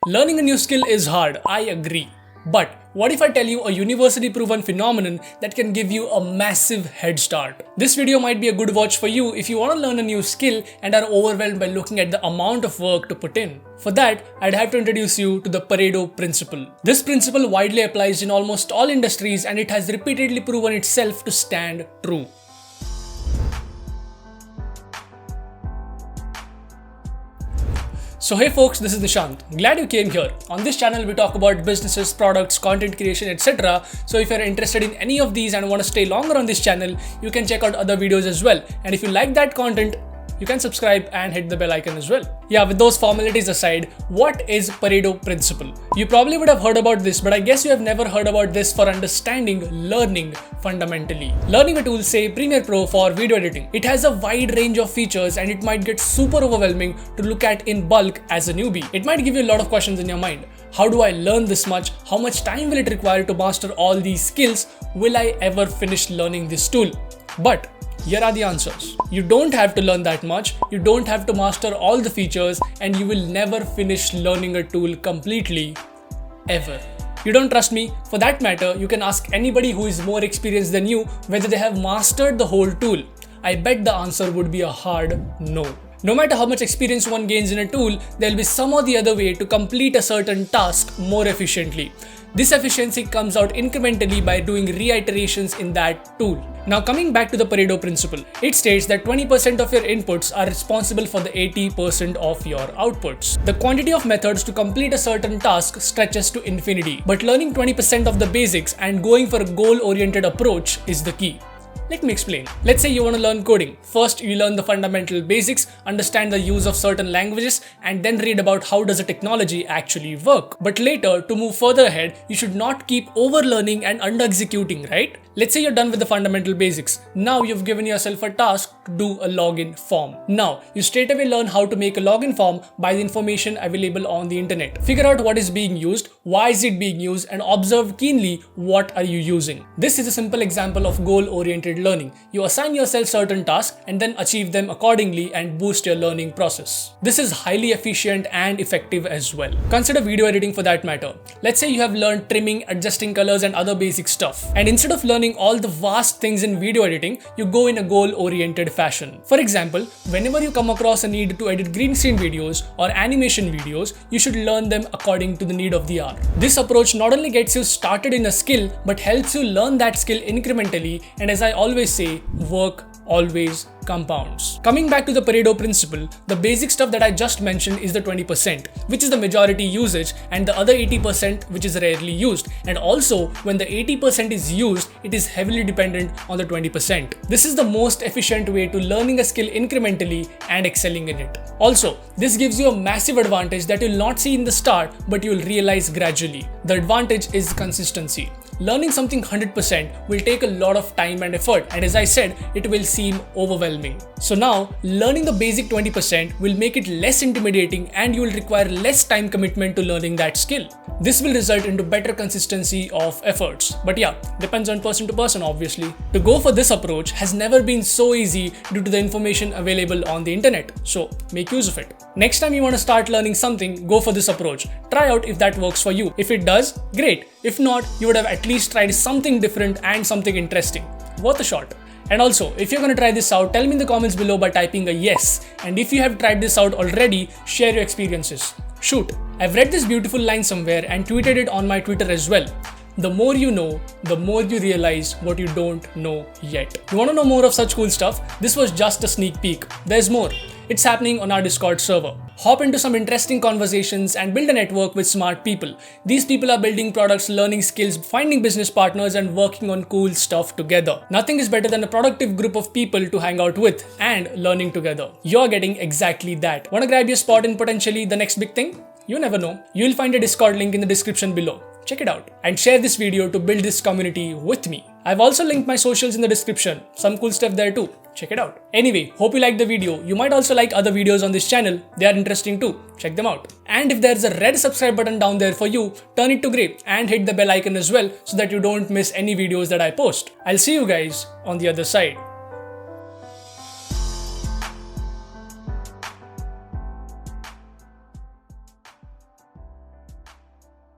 Learning a new skill is hard, I agree. But what if I tell you a university proven phenomenon that can give you a massive head start? This video might be a good watch for you if you want to learn a new skill and are overwhelmed by looking at the amount of work to put in. For that, I'd have to introduce you to the Pareto Principle. This principle widely applies in almost all industries and it has repeatedly proven itself to stand true. So hey folks, this is Nishant. Glad you came here. On this channel we talk about businesses, products, content creation, etc. So if you're interested in any of these and want to stay longer on this channel, you can check out other videos as well. And if you like that content, you can subscribe and hit the bell icon as well. Yeah, with those formalities aside, what is Pareto Principle? You probably would have heard about this, but I guess you have never heard about this for understanding learning fundamentally. Learning a tool, say Premiere Pro for video editing. It has a wide range of features and it might get super overwhelming to look at in bulk as a newbie. It might give you a lot of questions in your mind. How do I learn this much? How much time will it require to master all these skills? Will I ever finish learning this tool? But here are the answers. You don't have to learn that much, you don't have to master all the features, and you will never finish learning a tool completely, ever. You don't trust me? For that matter, you can ask anybody who is more experienced than you whether they have mastered the whole tool. I bet the answer would be a hard no. No matter how much experience one gains in a tool, there will be some or the other way to complete a certain task more efficiently. This efficiency comes out incrementally by doing reiterations in that tool. Now coming back to the Pareto Principle, it states that 20% of your inputs are responsible for the 80% of your outputs. The quantity of methods to complete a certain task stretches to infinity, but learning 20% of the basics and going for a goal-oriented approach is the key. Let me explain. Let's say you want to learn coding. First, you learn the fundamental basics, understand the use of certain languages, and then read about how does a technology actually work. But later, to move further ahead, you should not keep overlearning and under-executing, right? Let's say you're done with the fundamental basics. Now you've given yourself a task to do a login form. Now, you straight away learn how to make a login form by the information available on the internet. Figure out what is being used, why is it being used, and observe keenly what are you using. This is a simple example of goal-oriented learning. You assign yourself certain tasks and then achieve them accordingly and boost your learning process. This is highly efficient and effective as well. Consider video editing for that matter. Let's say you have learned trimming, adjusting colors and other basic stuff. And instead of learning all the vast things in video editing, you go in a goal-oriented fashion. For example, whenever you come across a need to edit green screen videos or animation videos, you should learn them according to the need of the hour. This approach not only gets you started in a skill, but helps you learn that skill incrementally, and as I always say, work always compounds. Coming back to the Pareto Principle, the basic stuff that I just mentioned is the 20%, which is the majority usage, and the other 80% which is rarely used. And also, when the 80% is used, it is heavily dependent on the 20%. This is the most efficient way to learning a skill incrementally and excelling in it. Also, this gives you a massive advantage that you'll not see in the start, but you'll realize gradually. The advantage is consistency. Learning something 100% will take a lot of time and effort, and as I said, it will seem overwhelming. So now, learning the basic 20% will make it less intimidating and you will require less time commitment to learning that skill. This will result into better consistency of efforts. But yeah, depends on person to person obviously. To go for this approach has never been so easy due to the information available on the internet. So make use of it. Next time you want to start learning something, go for this approach. Try out if that works for you. If it does, great. If not, you would have at least tried something different and something interesting. Worth a shot. And also, if you're going to try this out, tell me in the comments below by typing a yes. And if you have tried this out already, share your experiences. Shoot. I've read this beautiful line somewhere and tweeted it on my Twitter as well. The more you know, the more you realize what you don't know yet. You want to know more of such cool stuff? This was just a sneak peek. There's more. It's happening on our Discord server. Hop into some interesting conversations and build a network with smart people. These people are building products, learning skills, finding business partners and working on cool stuff together. Nothing is better than a productive group of people to hang out with and learning together. You're getting exactly that. Want to grab your spot in potentially the next big thing? You never know. You'll find a Discord link in the description below. Check it out and share this video to build this community with me. I've also linked my socials in the description. Some cool stuff there too. Check it out. Anyway, hope you liked the video. You might also like other videos on this channel. They are interesting too. Check them out. And if there's a red subscribe button down there for you, turn it to grey and hit the bell icon as well so that you don't miss any videos that I post. I'll see you guys on the other side.